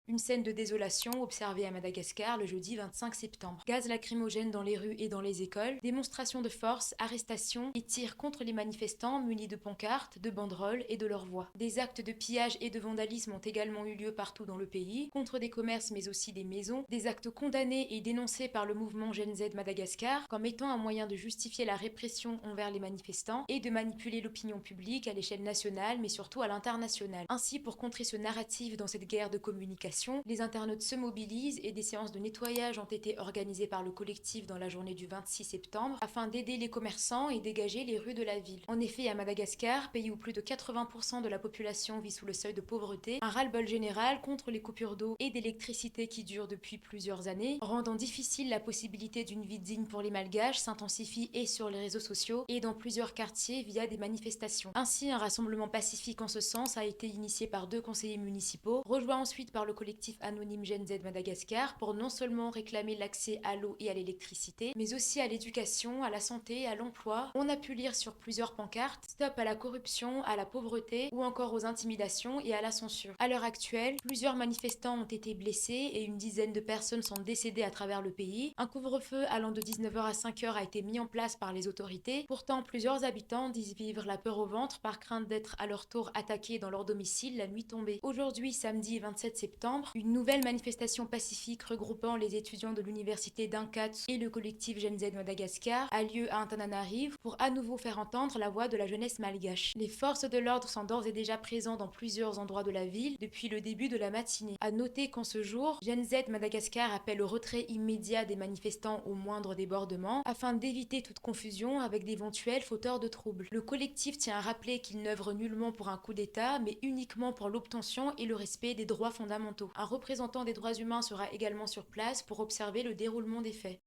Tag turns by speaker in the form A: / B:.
A: Une scène de désolation observée à Madagascar le jeudi 25 septembre. Gaz lacrymogène dans les rues et dans les écoles, démonstrations de force, arrestations et tirs contre les manifestants munis de pancartes, de banderoles et de leurs voix. Des actes de pillage et de vandalisme ont également eu lieu partout dans le pays, contre des commerces mais aussi des maisons, des actes condamnés et dénoncés par le mouvement Gen Z Madagascar comme étant un moyen de justifier la répression envers les manifestants et de manipuler l'opinion publique à l'échelle nationale mais surtout à l'international. Ainsi, pour contrer ce narratif dans cette guerre de communication, les internautes se mobilisent et des séances de nettoyage ont été organisées par le collectif dans la journée du 26 septembre afin d'aider les commerçants et dégager les rues de la ville. En effet, à Madagascar, pays où plus de 80% de la population vit sous le seuil de pauvreté, un ras-le-bol général contre les coupures d'eau et d'électricité qui durent depuis plusieurs années, rendant difficile la possibilité d'une vie digne pour les Malgaches, s'intensifie et sur les réseaux sociaux et dans plusieurs quartiers via des manifestations. Ainsi, un rassemblement pacifique en ce sens a été initié par 2 conseillers municipaux, rejoint ensuite par le collectif anonyme Gen Z Madagascar pour non seulement réclamer l'accès à l'eau et à l'électricité, mais aussi à l'éducation, à la santé, à l'emploi. On a pu lire sur plusieurs pancartes "Stop à la corruption, à la pauvreté" ou encore aux intimidations et à la censure. À l'heure actuelle, plusieurs manifestants ont été blessés et une dizaine de personnes sont décédées à travers le pays. Un couvre-feu allant de 19h à 5h a été mis en place par les autorités. Pourtant, plusieurs habitants disent vivre la peur au ventre par crainte d'être à leur tour attaqués dans leur domicile la nuit tombée. Aujourd'hui, samedi 27 septembre, une nouvelle manifestation pacifique regroupant les étudiants de l'université d'Incat et le collectif Gen Z Madagascar a lieu à Antananarivo pour à nouveau faire entendre la voix de la jeunesse malgache. Les forces de l'ordre sont d'ores et déjà présentes dans plusieurs endroits de la ville depuis le début de la matinée. À noter qu'en ce jour, Gen Z Madagascar appelle au retrait immédiat des manifestants au moindre débordement afin d'éviter toute confusion avec d'éventuels fauteurs de troubles. Le collectif tient à rappeler qu'il n'œuvre nullement pour un coup d'État, mais uniquement pour l'obtention et le respect des droits fondamentaux. Un représentant des droits humains sera également sur place pour observer le déroulement des faits.